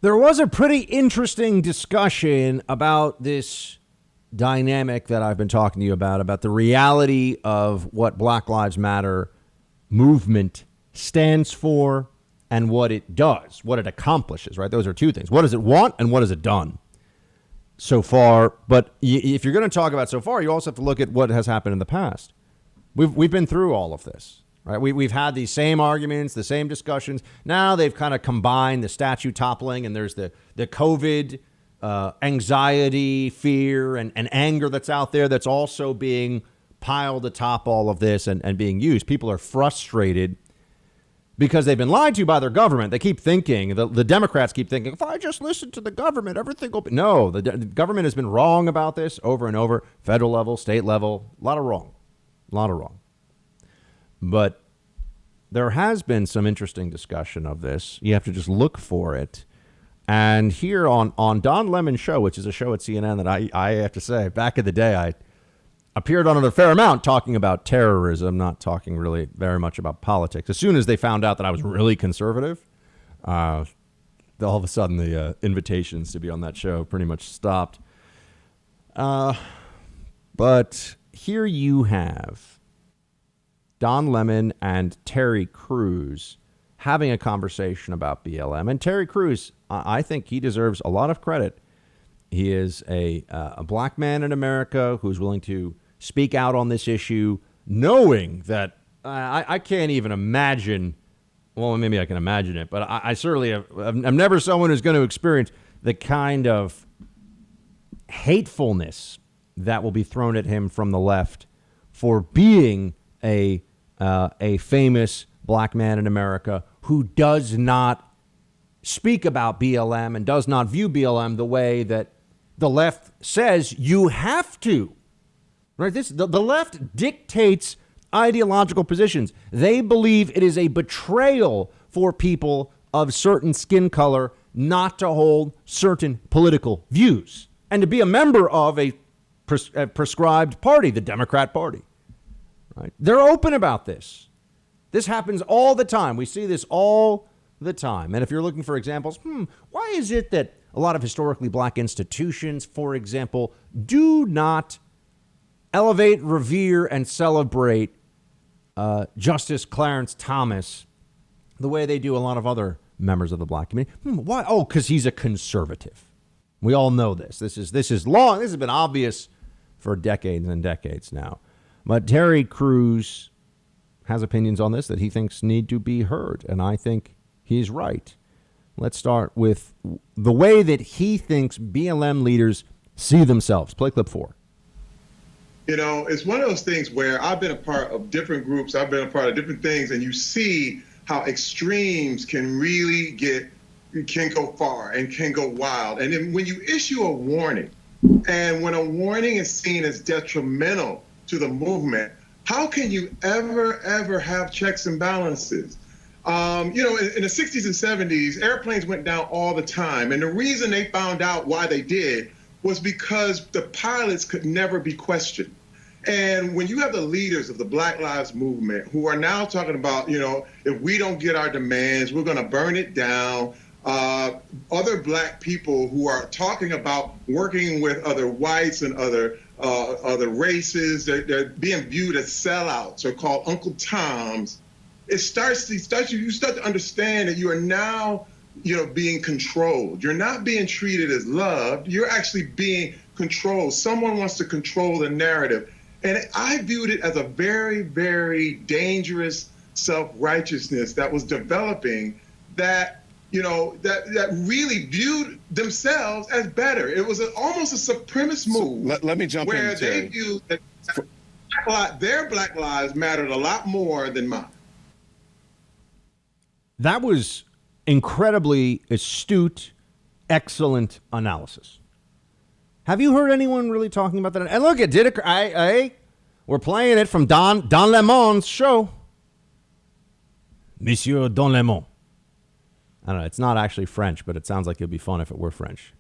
There was a pretty interesting discussion about this dynamic that I've been talking to you about the reality of what Black Lives Matter movement stands for and what it does, what it accomplishes, right? Those are two things. What does it want and what has it done so far? But if you're going to talk about so far, you also have to look at what has happened in the past. We've been through all of this. Right. We've had these same arguments, the same discussions. Now they've kind of combined the statue toppling and there's the COVID anxiety, fear and anger that's out there that's also being piled atop all of this and being used. People are frustrated because they've been lied to by their government. They keep thinking, the Democrats keep thinking, if I just listen to the government, everything will be. No, the government has been wrong about this over and over. Federal level, state level, a lot of wrong. But there has been some interesting discussion of this. You have to just look for it. And here on Don Lemon's show, which is a show at CNN that I have to say, back in the day, I appeared on it a fair amount talking about terrorism, not talking really very much about politics. As soon as they found out that I was really conservative, all of a sudden the invitations to be on that show pretty much stopped. But here you have Don Lemon and Terry Crews having a conversation about BLM. And Terry Crews, I think he deserves a lot of credit. He is a black man in America who's willing to speak out on this issue, knowing that I can't even imagine. Well, maybe I can imagine it, but I certainly I'm never someone who's going to experience the kind of hatefulness that will be thrown at him from the left for being a famous black man in America who does not speak about BLM and does not view BLM the way that the left says you have to. Right? The left dictates ideological positions. They believe it is a betrayal for people of certain skin color not to hold certain political views and to be a member of a prescribed party, the Democrat Party. Right? They're open about this. This happens all the time. We see this all the time. And if you're looking for examples, why is it that a lot of historically black institutions, for example, do not elevate, revere, and celebrate Justice Clarence Thomas the way they do a lot of other members of the black community? Why? Oh, because he's a conservative. We all know this. This is long. This has been obvious for decades and decades now. But Terry Crews has opinions on this that he thinks need to be heard, and I think he's right. Let's start with the way that he thinks BLM leaders see themselves. Play clip 4. You know, it's one of those things where I've been a part of different groups, I've been a part of different things, and you see how extremes can really can go far and can go wild. And then when you issue a warning, and when a warning is seen as detrimental to the movement, how can you ever have checks and balances? In the 60s and 70s, airplanes went down all the time. And the reason they found out why they did was because the pilots could never be questioned. And when you have the leaders of the Black Lives Movement who are now talking about, if we don't get our demands, we're going to burn it down. Other black people who are talking about working with other whites and other races, they're being viewed as sellouts or called Uncle Toms. You start to understand that you are now, being controlled. You're not being treated as loved. You're actually being controlled. Someone wants to control the narrative. And I viewed it as a very, very dangerous self-righteousness that was developing that really viewed themselves as better. It was almost a supremacist move. So let me jump in, where they viewed that their black lives mattered a lot more than mine. That was incredibly astute, excellent analysis. Have you heard anyone really talking about that? And look, we're playing it from Don Lemon's show. Monsieur Don Lemon. I don't know. It's not actually French, but it sounds like it'd be fun if it were French.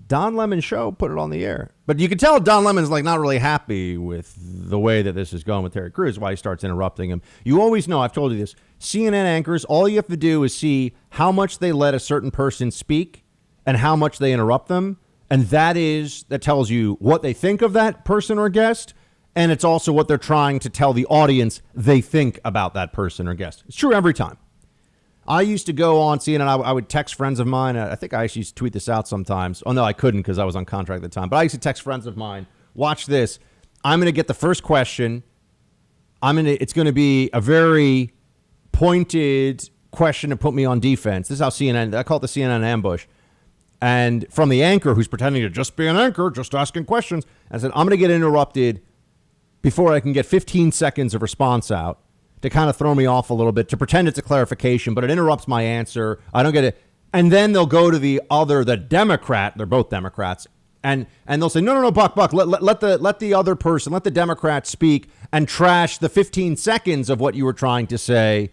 Don Lemon show put it on the air. But you can tell Don Lemon's like not really happy with the way that this is going with Terry Crews, why he starts interrupting him. You always know, I've told you this, CNN anchors, all you have to do is see how much they let a certain person speak and how much they interrupt them. And that tells you what they think of that person or guest. And it's also what they're trying to tell the audience they think about that person or guest. It's true every time. I used to go on CNN. I would text friends of mine. I think I actually used to tweet this out sometimes. Oh, no, I couldn't because I was on contract at the time. But I used to text friends of mine, watch this. I'm going to get the first question. It's going to be a very pointed question to put me on defense. This is how CNN, I call it the CNN ambush. And from the anchor who's pretending to just be an anchor, just asking questions, I said, I'm going to get interrupted before I can get 15 seconds of response out to kind of throw me off a little bit, to pretend it's a clarification, but it interrupts my answer. I don't get it. And then they'll go to the Democrat. They're both Democrats. And they'll say, no, Buck, let the other person, let the Democrat speak and trash the 15 seconds of what you were trying to say.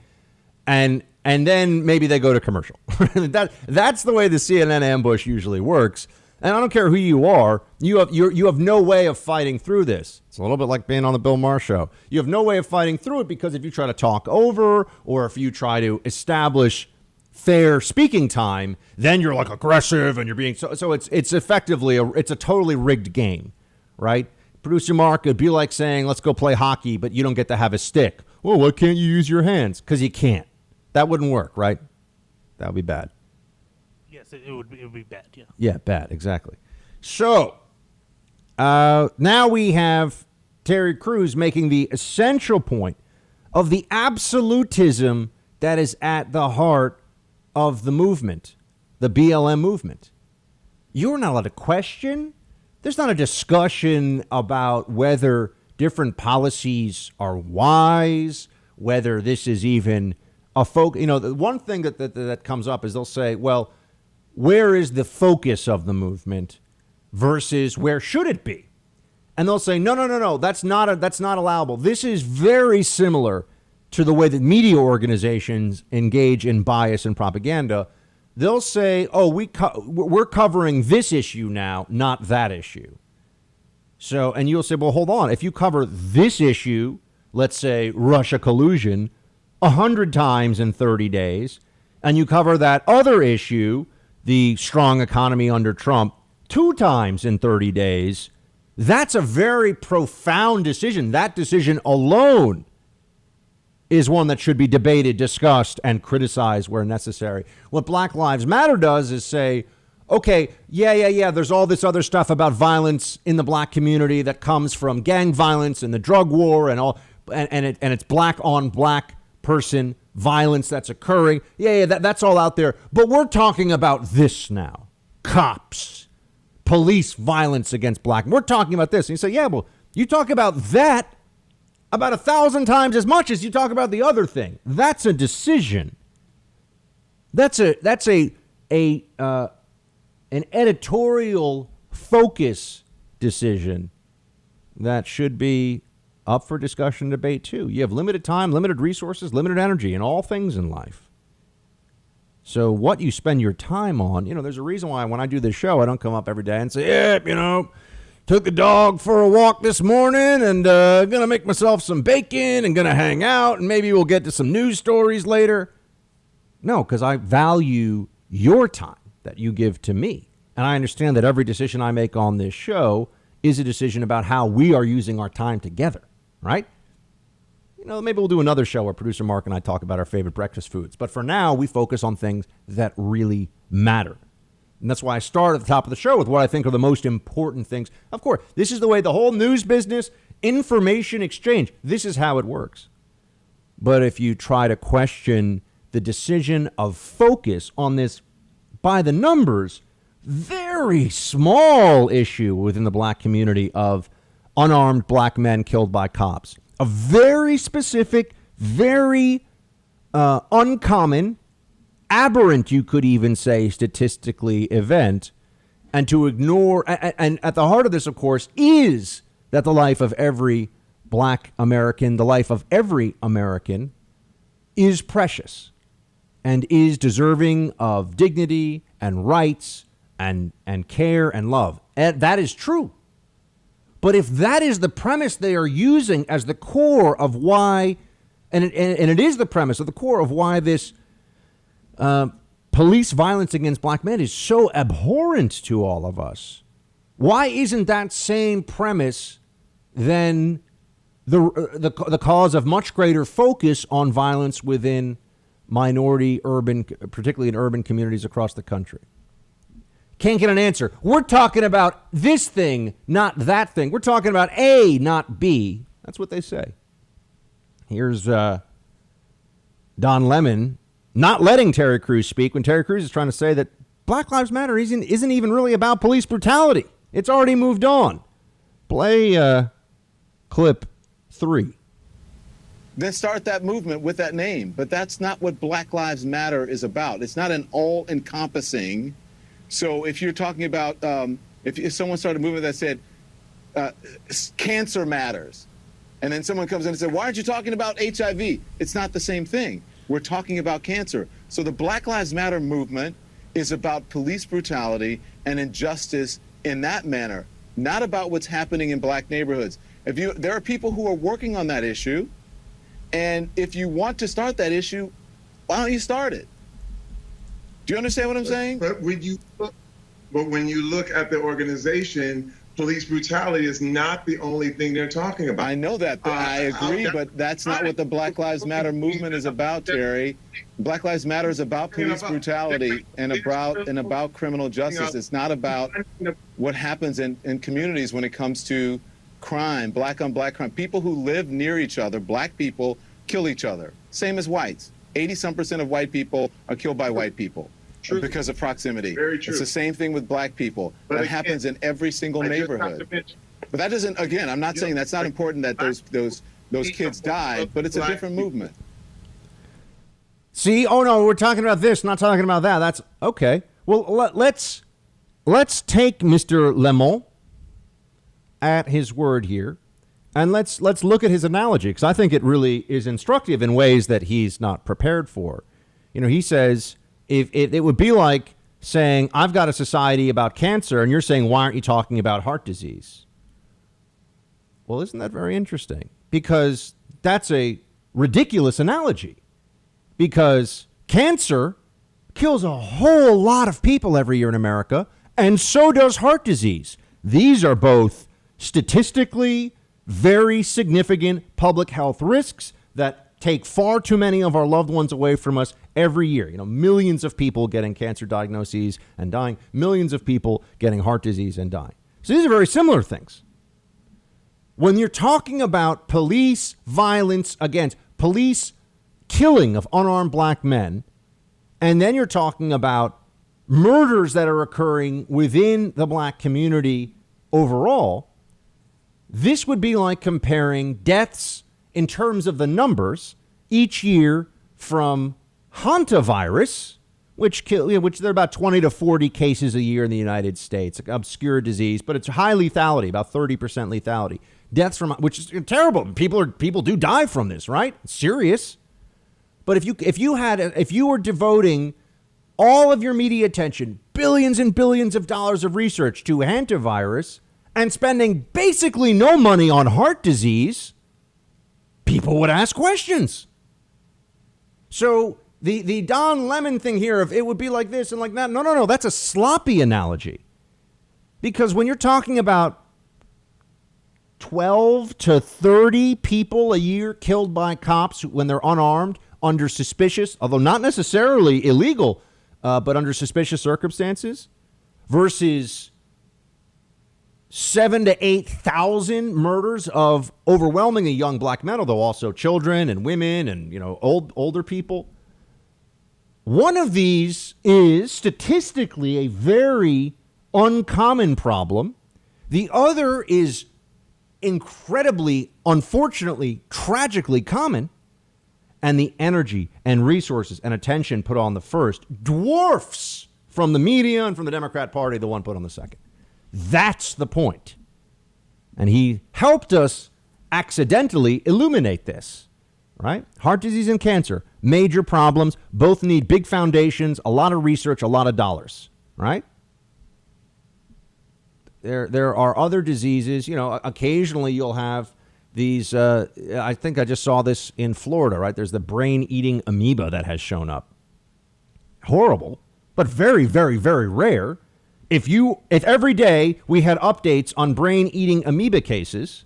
And then maybe they go to commercial. That's the way the CNN ambush usually works. And I don't care who you are, you have no way of fighting through this. It's a little bit like being on the Bill Maher show. You have no way of fighting through it because if you try to talk over or if you try to establish fair speaking time, then you're like aggressive and you're being so it's effectively it's a totally rigged game, right? Producer Mark, it'd be like saying, let's go play hockey, but you don't get to have a stick. Well, why can't you use your hands? Because you can't. That wouldn't work, right? That would be bad. Yes, it would be bad, yeah. Yeah, bad, exactly. So, now we have Terry Crews making the essential point of the absolutism that is at the heart of the movement, the BLM movement. You're not allowed to question. There's not a discussion about whether different policies are wise, whether this is even a focus. You know, the one thing that comes up is they'll say, well, where is the focus of the movement versus where should it be? And they'll say, no, that's not allowable. This is very similar to the way that media organizations engage in bias and propaganda. They'll say, oh, we're covering this issue now, not that issue. So, and you'll say, well, hold on. If you cover this issue, let's say Russia collusion, 100 times in 30 days, and you cover that other issue, the strong economy under Trump, 2 times in 30 days, that's a very profound decision. That decision alone is one that should be debated, discussed, and criticized where necessary. What Black Lives Matter does is say, okay, yeah, there's all this other stuff about violence in the black community that comes from gang violence and the drug war and all, and it's black on black person violence that's occurring. Yeah, that's all out there. But we're talking about this now. Cops, police violence against black. We're talking about this. And you say, yeah, well, you talk about that about 1,000 times as much as you talk about the other thing. That's a decision. That's an editorial focus decision that should be up for discussion and debate too. You have limited time, limited resources, limited energy in all things in life. So what you spend your time on, there's a reason why when I do this show, I don't come up every day and say, yeah, took the dog for a walk this morning and going to make myself some bacon and going to hang out and maybe we'll get to some news stories later. No, because I value your time that you give to me. And I understand that every decision I make on this show is a decision about how we are using our time together, right? Maybe we'll do another show where producer Mark and I talk about our favorite breakfast foods. But for now, we focus on things that really matter. And that's why I start at the top of the show with what I think are the most important things. Of course, this is the way the whole news business, information exchange, this is how it works. But if you try to question the decision of focus on this by the numbers, very small issue within the black community of unarmed black men killed by cops, a very specific, very uncommon, aberrant, you could even say, statistically event, and to ignore, and at the heart of this, of course, is that the life of every black American, the life of every American, is precious and is deserving of dignity and rights and care and love. And that is true. But if that is the premise they are using as the core of why, and it is the premise of the core of why this police violence against black men is so abhorrent to all of us, why isn't that same premise then the cause of much greater focus on violence within minority urban, particularly in urban communities across the country? Can't get an answer. We're talking about this thing, not that thing. We're talking about A, not B. That's what they say. Here's Don Lemon not letting Terry Crews speak when Terry Crews is trying to say that Black Lives Matter isn't even really about police brutality. It's already moved on. Play clip 3. Then start that movement with that name. But that's not what Black Lives Matter is about. It's not an all-encompassing. So if you're talking about, if someone started a movement that said, cancer matters, and then someone comes in and said, why aren't you talking about HIV? It's not the same thing. We're talking about cancer. So the Black Lives Matter movement is about police brutality and injustice in that manner, not about what's happening in black neighborhoods. There are people who are working on that issue, and if you want to start that issue, why don't you start it? Do you understand what I'm saying? But when you look at the organization, police brutality is not the only thing they're talking about. I know that, but I agree, but that's not what the Black Lives Matter movement is about, Terry. Black Lives Matter is about police brutality and about criminal justice. It's not about what happens in communities when it comes to crime, black on black crime. People who live near each other, black people, kill each other. Same as whites. 80-some% of white people are killed by white people. True. Because of proximity. Very true. It's the same thing with black people. That happens in every single neighborhood. But that doesn't, again, I'm not saying that's not important that those kids died, but it's a different movement. See, oh no, we're talking about this, not talking about that. That's okay. Well, let's take Mr. Lemon at his word here, and let's look at his analogy, because I think it really is instructive in ways that he's not prepared for. You know, he says, if it would be like saying, I've got a society about cancer, and you're saying, why aren't you talking about heart disease? Well, isn't that very interesting? Because that's a ridiculous analogy. Because cancer kills a whole lot of people every year in America, and so does heart disease. These are both statistically very significant public health risks that take far too many of our loved ones away from us every year. You know, millions of people getting cancer diagnoses and dying, millions of people getting heart disease and dying. So these are very similar things. When you're talking about police violence against police killing of unarmed black men, and then you're talking about murders that are occurring within the black community overall, this would be like comparing deaths in terms of the numbers each year from hantavirus, which there are about 20 to 40 cases a year in the United States, obscure disease, but it's high lethality, about 30% lethality. Deaths from, which is terrible. People do die from this, right? It's serious. But if you were devoting all of your media attention, billions and billions of dollars of research to hantavirus, and spending basically no money on heart disease, people would ask questions. So the Don Lemon thing here of it would be like this and like that. No. That's a sloppy analogy. Because when you're talking about 12 to 30 people a year killed by cops when they're unarmed under suspicious, although not necessarily illegal, but under suspicious circumstances, versus 7,000 to 8,000 murders of overwhelmingly young black men, although also children and women and, you know, older people. One of these is statistically a very uncommon problem. The other is incredibly, unfortunately, tragically common. And the energy and resources and attention put on the first dwarfs from the media and from the Democrat Party the one put on the second. That's the point. And he helped us accidentally illuminate this, right? Heart disease and cancer, major problems, both need big foundations, a lot of research, a lot of dollars, right? there are other diseases. Occasionally you'll have these. I think I just saw this in Florida. Right, there's the brain-eating amoeba that has shown up. Horrible, but very, very, very rare. If every day we had updates on brain-eating amoeba cases,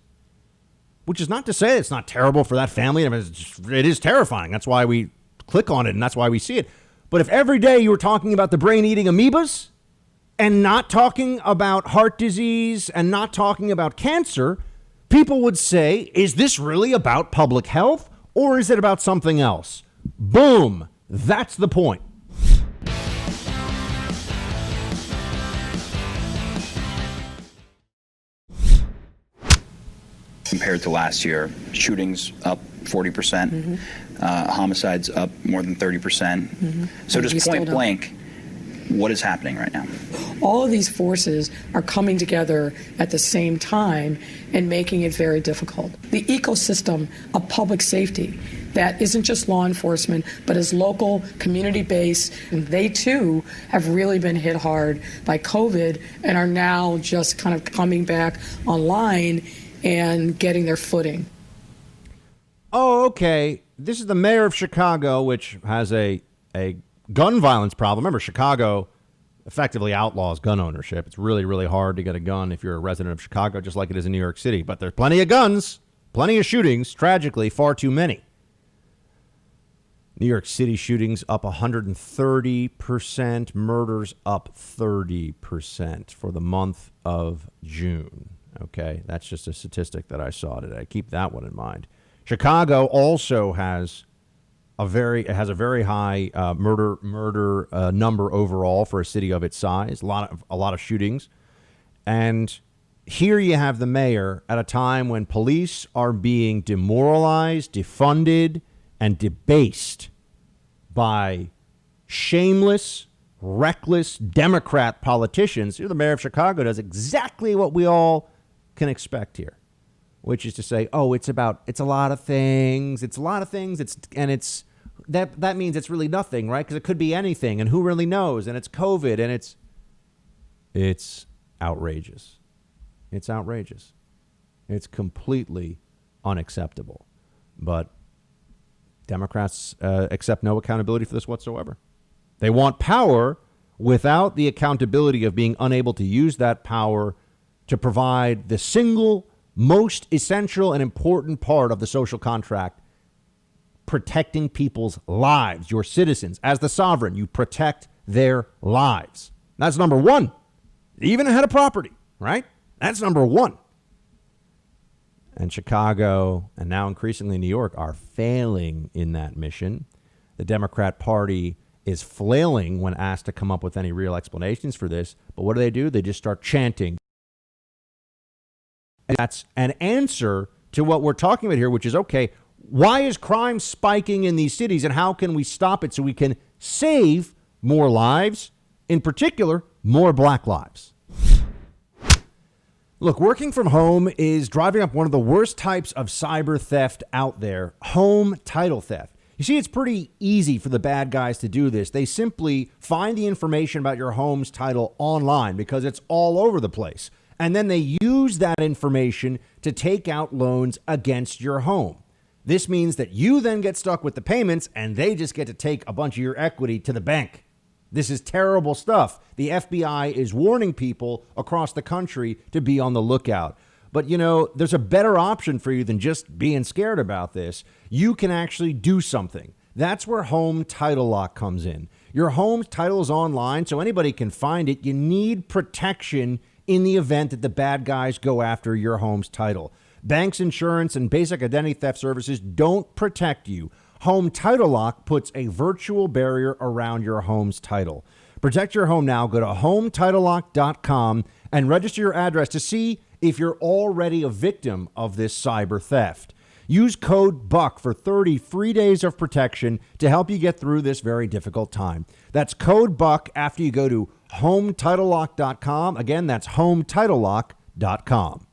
which is not to say it's not terrible for that family. I mean, it is terrifying. That's why we click on it, and that's why we see it. But if every day you were talking about the brain-eating amoebas and not talking about heart disease and not talking about cancer, people would say, is this really about public health or is it about something else? Boom. That's the point. Compared to last year, shootings up 40%, homicides up more than 30%. So just point blank, what is happening right now? All of these forces are coming together at the same time and making it very difficult. The ecosystem of public safety that isn't just law enforcement, but is local, community-based, and they too have really been hit hard by COVID and are now just kind of coming back online and getting their footing. Oh, okay. This is the mayor of Chicago, which has a gun violence problem. Remember, Chicago effectively outlaws gun ownership. It's really, really hard to get a gun if you're a resident of Chicago, just like it is in New York City. But there's plenty of guns, plenty of shootings, tragically, far too many. New York City shootings up 130%, murders up 30% for the month of June. Okay, that's just a statistic that I saw today. Keep that one in mind. Chicago also has a very high murder number overall for a city of its size. A lot of shootings, and here you have the mayor at a time when police are being demoralized, defunded, and debased by shameless, reckless Democrat politicians. Here, the mayor of Chicago does exactly what we all can expect here, which is to say, oh, it's a lot of things. That means it's really nothing, right? Because it could be anything, and who really knows? And it's COVID, and it's outrageous. It's outrageous. It's completely unacceptable. But Democrats accept no accountability for this whatsoever. They want power without the accountability of being unable to use that power to provide the single most essential and important part of the social contract, protecting people's lives. Your citizens, as the sovereign, you protect their lives. That's number one, even ahead of property, right? That's number one. And Chicago, and now increasingly New York, are failing in that mission. The Democrat Party is flailing when asked to come up with any real explanations for this. But what do? They just start chanting. And that's an answer to what we're talking about here, which is, okay, why is crime spiking in these cities, and how can we stop it so we can save more lives, in particular, more black lives? Look, working from home is driving up one of the worst types of cyber theft out there, home title theft. You see, it's pretty easy for the bad guys to do this. They simply find the information about your home's title online because it's all over the place. And then they use that information to take out loans against your home. This means that you then get stuck with the payments and they just get to take a bunch of your equity to the bank. This is terrible stuff. The FBI is warning people across the country to be on the lookout. But, there's a better option for you than just being scared about this. You can actually do something. That's where Home Title Lock comes in. Your home's title is online, so anybody can find it. You need protection in the event that the bad guys go after your home's title. Banks, insurance, and basic identity theft services don't protect you. Home Title Lock puts a virtual barrier around your home's title. Protect your home now. Go to HomeTitleLock.com and register your address to see if you're already a victim of this cyber theft. Use code BUCK for 30 free days of protection to help you get through this very difficult time. That's code BUCK after you go to HomeTitleLock.com. Again, that's HomeTitleLock.com.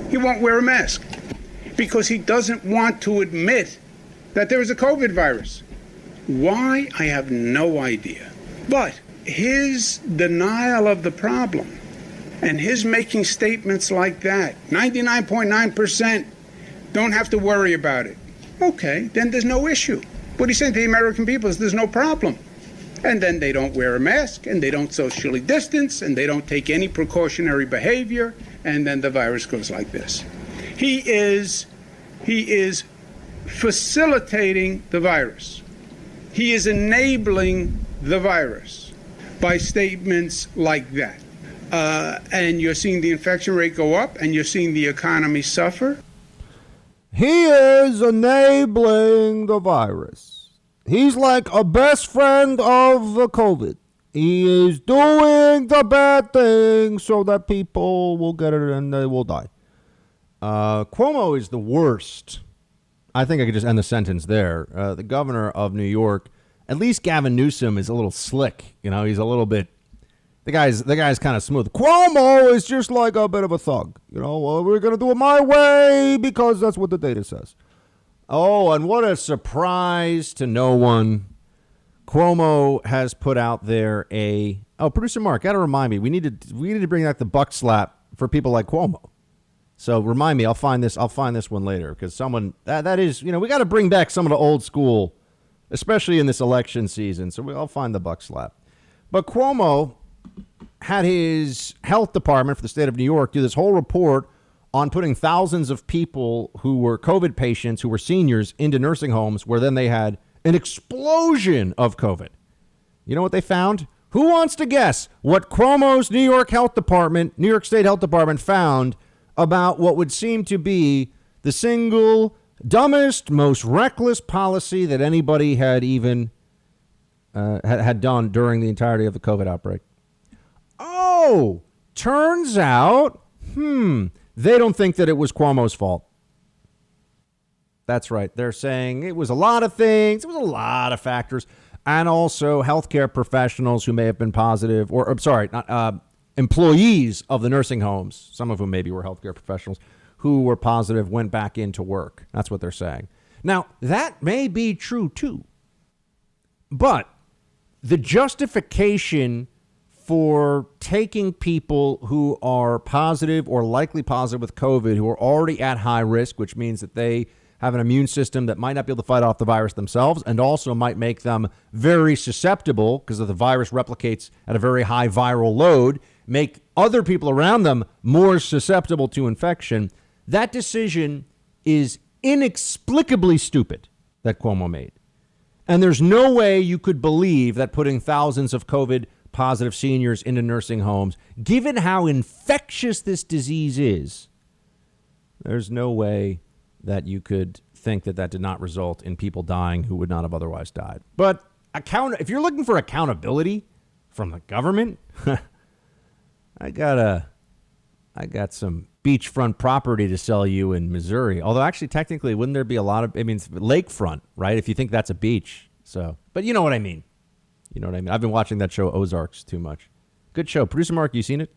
He won't wear a mask. because he doesn't want to admit that there is a COVID virus. Why? I have no idea. But his denial of the problem and his making statements like that, 99.9% don't have to worry about it. Okay, then there's no issue. What he's saying to the American people is there's no problem. And then they don't wear a mask, and they don't socially distance, and they don't take any precautionary behavior, and then the virus goes like this. He is facilitating the virus. He is enabling the virus by statements like that. And you're seeing the infection rate go up, and you're seeing the economy suffer. He is enabling the virus. He's like a best friend of the COVID. He is doing the bad thing so that people will get it and they will die. Cuomo is the worst. I think I could just end the sentence there. The governor of New York, at least Gavin Newsom, is a little slick. You know, he's a little bit. The guy's kind of smooth. Cuomo is just like a bit of a thug. You know, well, we're going to do it my way because that's what the data says. Oh, and what a surprise to no one. Cuomo has put out there producer Mark, gotta remind me, we need to bring back the buck slap for people like Cuomo. So remind me, I'll find this one later, because someone that is, you know, we got to bring back some of the old school, especially in this election season. So I'll find the buck slap. But Cuomo had his health department for the state of New York do this whole report on putting thousands of people who were COVID patients, who were seniors, into nursing homes, where then they had an explosion of COVID. You know what they found? Who wants to guess what Cuomo's New York State Health Department found about what would seem to be the single dumbest, most reckless policy that anybody had even had done during the entirety of the COVID outbreak? Oh, turns out, they don't think that it was Cuomo's fault. That's right. They're saying it was a lot of things. It was a lot of factors. And also healthcare professionals who may have been positive, employees of the nursing homes, some of whom maybe were healthcare professionals, who were positive, went back into work. That's what they're saying. Now, that may be true, too. But the justification for taking people who are positive or likely positive with COVID, who are already at high risk, which means that they have an immune system that might not be able to fight off the virus themselves, and also might make them very susceptible because the virus replicates at a very high viral load, make other people around them more susceptible to infection. That decision is inexplicably stupid that Cuomo made. And there's no way you could believe that putting thousands of COVID positive seniors into nursing homes, given how infectious this disease is, there's no way that you could think that did not result in people dying who would not have otherwise died. But if you're looking for accountability from the government, I got some beachfront property to sell you in Missouri. Although actually, technically, wouldn't there be a lot of, it's lakefront, right? If you think that's a beach. So, but you know what I mean. You know what I mean? I've been watching that show Ozarks too much. Good show. Producer Mark, you seen it?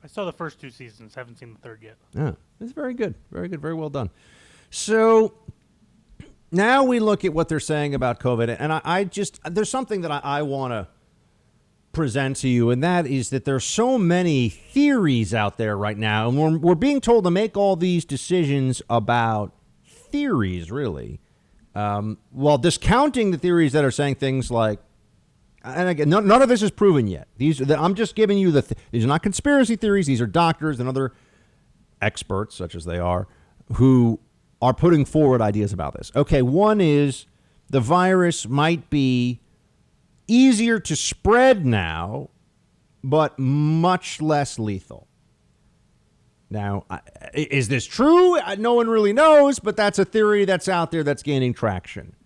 I saw the first 2 seasons. Haven't seen the third yet. Yeah, it's very good. Very good. Very well done. So now we look at what they're saying about COVID. And there's something that I want to present to you, and that is that there's so many theories out there right now. And we're being told to make all these decisions about theories, really. While discounting the theories that are saying things like, and again, none of this is proven yet. I'm just giving you these are not conspiracy theories. These are doctors and other experts, such as they are, who are putting forward ideas about this. Okay, one is the virus might be easier to spread now, but much less lethal. Now, is this true? No one really knows, but that's a theory that's out there that's gaining traction.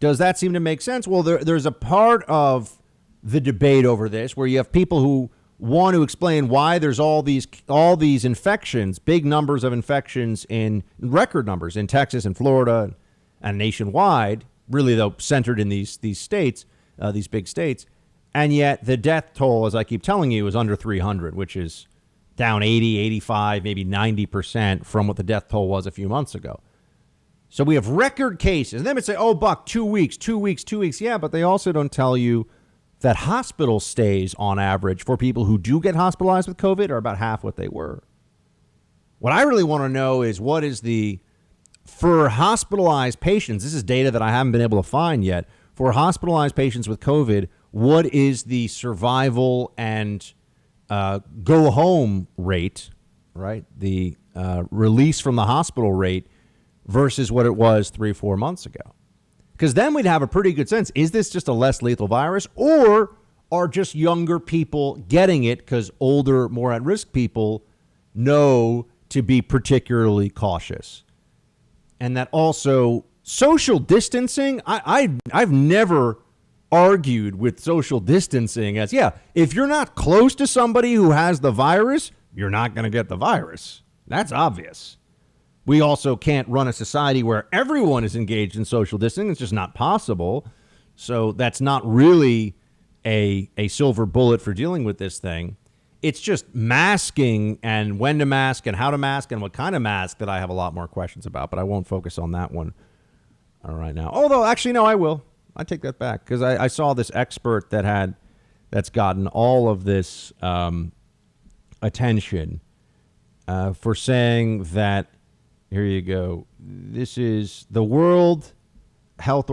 Does that seem to make sense? Well, there's a part of the debate over this where you have people who want to explain why there's all these infections, big numbers of infections in record numbers in Texas and Florida and nationwide, really, though, centered in these states, these big states. And yet the death toll, as I keep telling you, is under 300, which is down 80, 85, maybe 90% from what the death toll was a few months ago. So we have record cases. And then would say, oh, Buck, 2 weeks. Yeah, but they also don't tell you that hospital stays on average for people who do get hospitalized with COVID are about half what they were. What I really want to know is what is for hospitalized patients, this is data that I haven't been able to find yet, for hospitalized patients with COVID, what is the survival and go home rate, right? The release from the hospital rate versus what it was 3-4 months ago. Because then we'd have a pretty good sense. Is this just a less lethal virus, or are just younger people getting it because older, more at-risk people know to be particularly cautious? And that also social distancing, I've never argued with social distancing as, if you're not close to somebody who has the virus, you're not going to get the virus. That's obvious. We also can't run a society where everyone is engaged in social distancing. It's just not possible. So that's not really a silver bullet for dealing with this thing. It's just masking and when to mask and how to mask and what kind of mask that I have a lot more questions about, but I won't focus on that one right now. Although, actually, no, I will. I take that back because I saw this expert that's gotten all of this attention for saying that, here you go. This is the World Health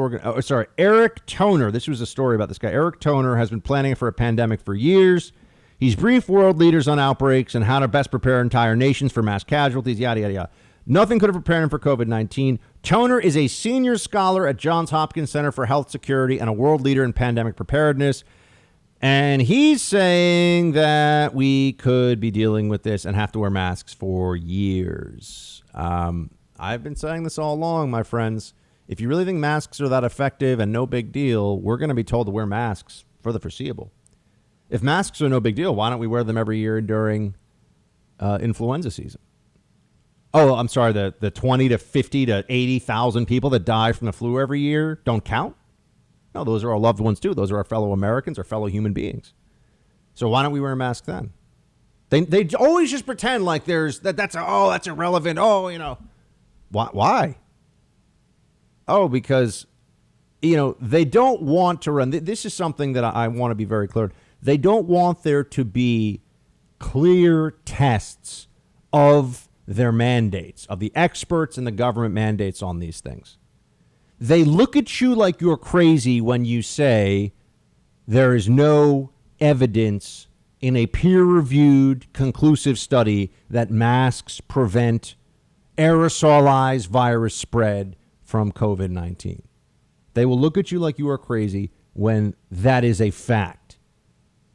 Eric Toner. This was a story about this guy. Eric Toner has been planning for a pandemic for years. He's briefed world leaders on outbreaks and how to best prepare entire nations for mass casualties, yada, yada, yada. Nothing could have prepared him for COVID-19. Toner is a senior scholar at Johns Hopkins Center for Health Security and a world leader in pandemic preparedness. And he's saying that we could be dealing with this and have to wear masks for years. I've been saying this all along, my friends. If you really think masks are that effective and no big deal, we're going to be told to wear masks for the foreseeable. If masks are no big deal, why don't we wear them every year during influenza season? Oh, I'm sorry, the 20 to 50 to 80,000 people that die from the flu every year don't count? No, those are our loved ones too. Those are our fellow Americans, our fellow human beings. So why don't we wear a mask then? They always just pretend like that's irrelevant. Oh, why? Oh, because they don't want to run. This is something that I want to be very clear. They don't want there to be clear tests of their mandates, of the experts and the government mandates on these things. They look at you like you're crazy when you say there is no evidence in a peer-reviewed, conclusive study that masks prevent aerosolized virus spread from COVID-19. They will look at you like you are crazy when that is a fact.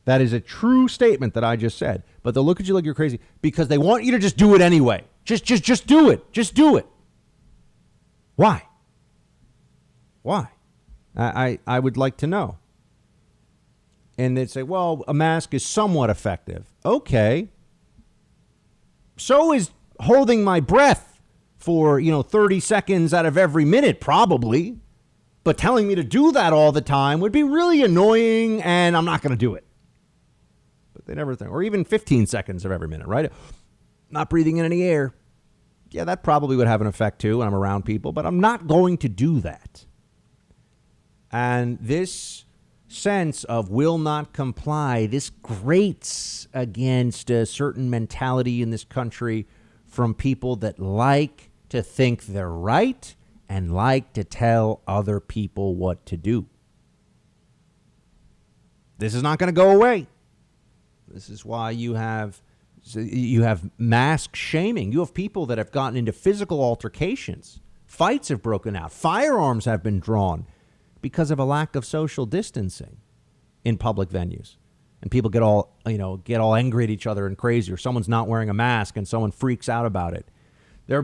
That is a true statement that I just said. But they'll look at you like you're crazy because they want you to just do it anyway. Just do it. Just do it. Why? Why? I would like to know. And they'd say, well, a mask is somewhat effective. Okay. So is holding my breath for, 30 seconds out of every minute, probably. But telling me to do that all the time would be really annoying, and I'm not going to do it. But they never think, or even 15 seconds of every minute, right? Not breathing in any air. Yeah, that probably would have an effect too when I'm around people, but I'm not going to do that. And this sense of will not comply, this grates against a certain mentality in this country from people that like to think they're right and like to tell other people what to do. This is not going to go away. This is why you have mask shaming. You have people that have gotten into physical altercations. Fights have broken out. Firearms have been drawn because of a lack of social distancing in public venues. And people get all angry at each other and crazy, or someone's not wearing a mask and someone freaks out about it. The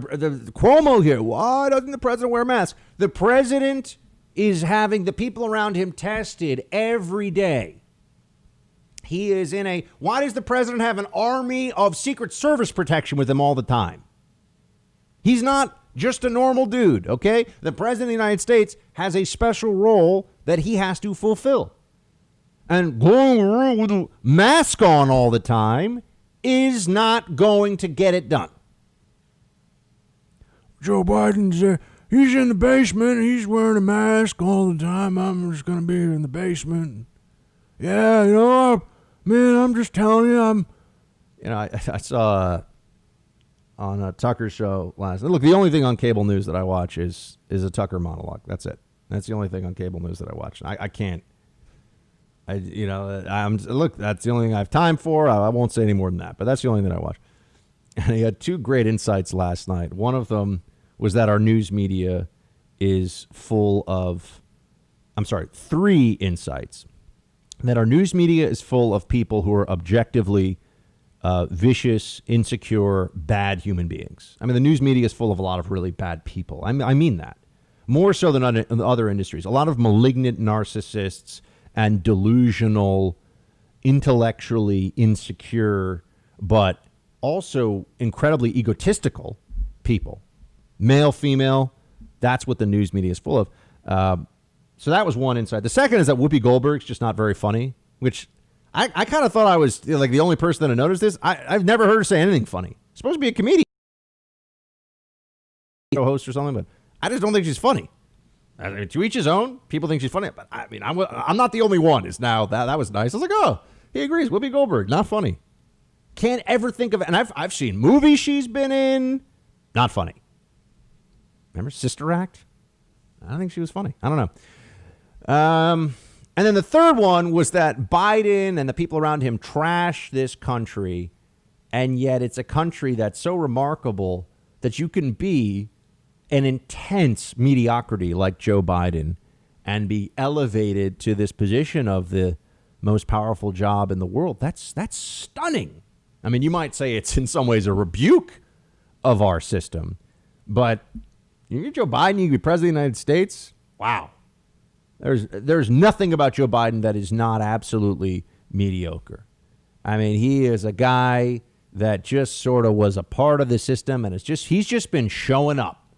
CUOMO here, why doesn't the president wear a mask? The president is having the people around him tested every day. He is why does the president have an army of Secret Service protection with him all the time? He's not just a normal dude, okay? The president of the United States has a special role that he has to fulfill. And going around with a mask on all the time is not going to get it done. Joe Biden's he's in the basement. He's wearing a mask all the time. I'm just going to be in the basement. Yeah, man, I'm just telling you, I saw on a Tucker show last night. Look, the only thing on cable news that I watch is a Tucker monologue. That's it. That's the only thing on cable news that I watch. I can't. Look, that's the only thing I have time for. I won't say any more than that, but that's the only thing that I watch. And he had two great insights last night. One of them was that our news media is full of, three insights. That our news media is full of people who are objectively vicious, insecure, bad human beings. I mean, the news media is full of a lot of really bad people. I mean that. More so than other industries. A lot of malignant narcissists and delusional, intellectually insecure, but also incredibly egotistical people. Male, female, that's what the news media is full of. So that was one insight. The second is that Whoopi Goldberg's just not very funny, which I kind of thought I was like the only person that noticed this. I've never heard her say anything funny. Supposed to be a comedian, host or something, but I just don't think she's funny. I mean, to each his own. People think she's funny, but I mean, I'm not the only one. Is now that was nice. I was like, oh, he agrees. Whoopi Goldberg, not funny. Can't ever think of it. And I've seen movies she's been in, not funny. Remember Sister Act? I don't think she was funny. I don't know. And then the third one was that Biden and the people around him trash this country, and yet it's a country that's so remarkable that you can be an intense mediocrity like Joe Biden and be elevated to this position of the most powerful job in the world. That's stunning. I mean, you might say it's in some ways a rebuke of our system, but you're Joe Biden, you can be president of the United States. Wow. There's nothing about Joe Biden that is not absolutely mediocre. I mean, he is a guy that just sort of was a part of the system, and he's just been showing up,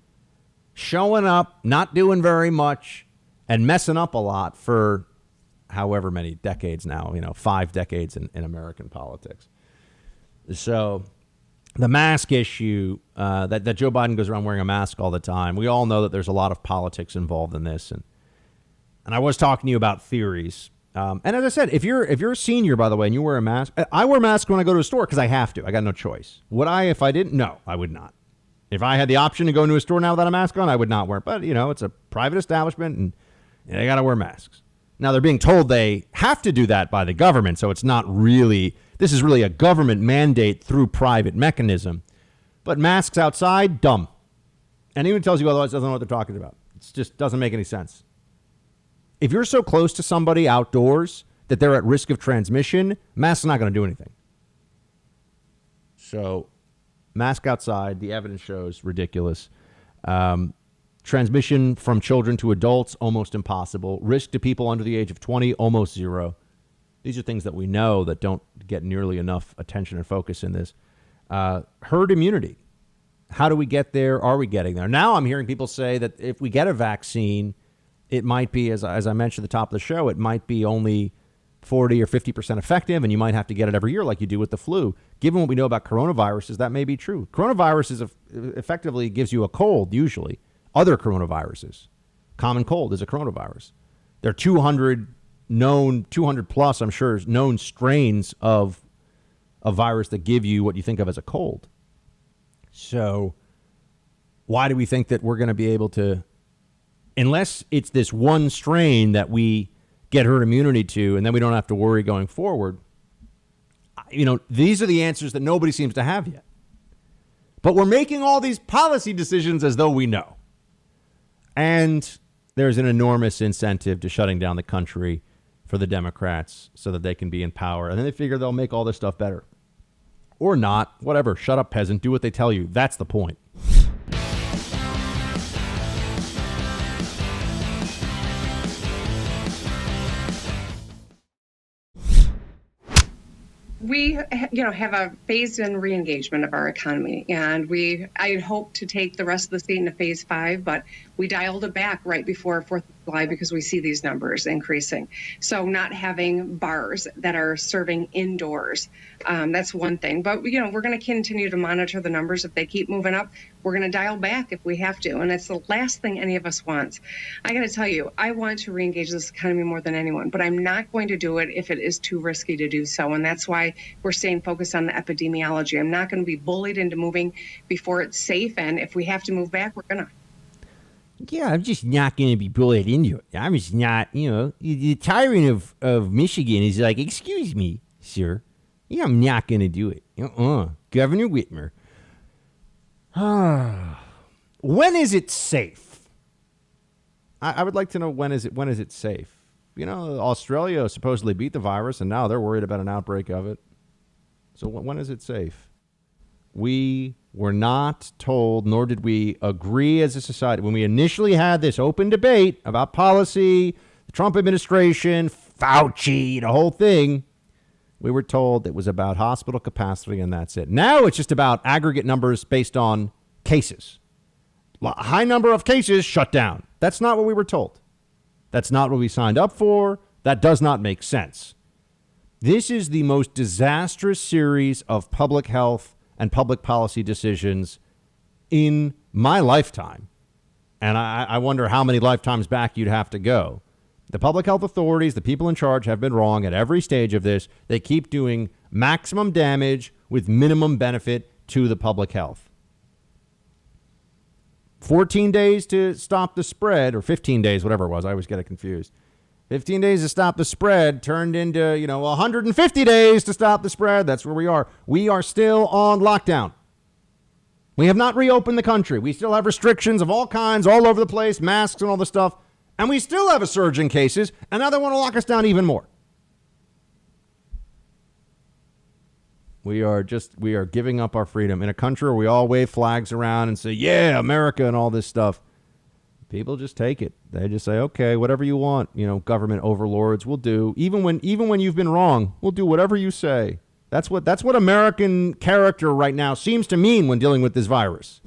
not doing very much, and messing up a lot for however many decades now, 5 decades in American politics. So the mask issue, that Joe Biden goes around wearing a mask all the time. We all know that there's a lot of politics involved in this. And I was talking to you about theories. And as I said, if you're a senior, by the way, and you wear a mask, I wear a mask when I go to a store because I have to. I got no choice. Would I if I didn't? No, I would not. If I had the option to go into a store now without a mask on, I would not wear it. But, it's a private establishment, and they got to wear masks. Now, they're being told they have to do that by the government, so it's not really, this is really a government mandate through private mechanism. But masks outside, dumb. Anyone who tells you otherwise doesn't know what they're talking about. It just doesn't make any sense. If you're so close to somebody outdoors that they're at risk of transmission, masks are not going to do anything. So, mask outside, the evidence shows ridiculous. Transmission from children to adults, almost impossible. Risk to people under the age of 20, almost zero. These are things that we know that don't get nearly enough attention and focus in this. Herd immunity. How do we get there? Are we getting there? Now I'm hearing people say that if we get a vaccine, it might be, as I mentioned at the top of the show, it might be only 40 or 50% effective, and you might have to get it every year like you do with the flu. Given what we know about coronaviruses, that may be true. Coronavirus effectively gives you a cold, usually. Other coronaviruses. Common cold is a coronavirus. There are 200 plus, I'm sure, known strains of a virus that give you what you think of as a cold. So why do we think that we're going to be able to, unless it's this one strain that we get herd immunity to, and then we don't have to worry going forward? These are the answers that nobody seems to have yet. But we're making all these policy decisions as though we know. And there's an enormous incentive to shutting down the country for the Democrats so that they can be in power. And then they figure they'll make all this stuff better. Or not. Whatever. Shut up, peasant. Do what they tell you. That's the point. We, have a phased-in re-engagement of our economy, and I had hoped to take the rest of the state into phase 5, but we dialed it back right before July because we see these numbers increasing. So not having bars that are serving indoors, that's one thing. But, we're going to continue to monitor the numbers. If they keep moving up, we're going to dial back if we have to. And it's the last thing any of us wants. I got to tell you, I want to reengage this economy more than anyone, but I'm not going to do it if it is too risky to do so. And that's why we're staying focused on the epidemiology. I'm not going to be bullied into moving before it's safe. And if we have to move back, we're going to. Yeah, I'm just not going to be bullied into it. I'm just not, the tyrant of Michigan is like, excuse me, sir. Yeah, I'm not going to do it. Governor Whitmer. When is it safe? I would like to know when is it safe? Australia supposedly beat the virus, and now they're worried about an outbreak of it. So when is it safe? We were not told, nor did we agree as a society. When we initially had this open debate about policy, the Trump administration, Fauci, the whole thing, we were told it was about hospital capacity and that's it. Now it's just about aggregate numbers based on cases. A high number of cases shut down. That's not what we were told. That's not what we signed up for. That does not make sense. This is the most disastrous series of public health and public policy decisions in my lifetime. And I wonder how many lifetimes back you'd have to go. The public health authorities, the people in charge, have been wrong at every stage of this. They keep doing maximum damage with minimum benefit to the public health. 14 days to stop the spread, or 15 days, whatever it was. I always get it confused. 15 days to stop the spread turned into, 150 days to stop the spread. That's where we are. We are still on lockdown. We have not reopened the country. We still have restrictions of all kinds all over the place, masks and all the stuff. And we still have a surge in cases. And now they want to lock us down even more. We are giving up our freedom in a country where we all wave flags around and say, yeah, America and all this stuff. People just take it. They just say, okay, whatever you want, government overlords will do. Even when you've been wrong, we'll do whatever you say. That's what American character right now seems to mean when dealing with this virus.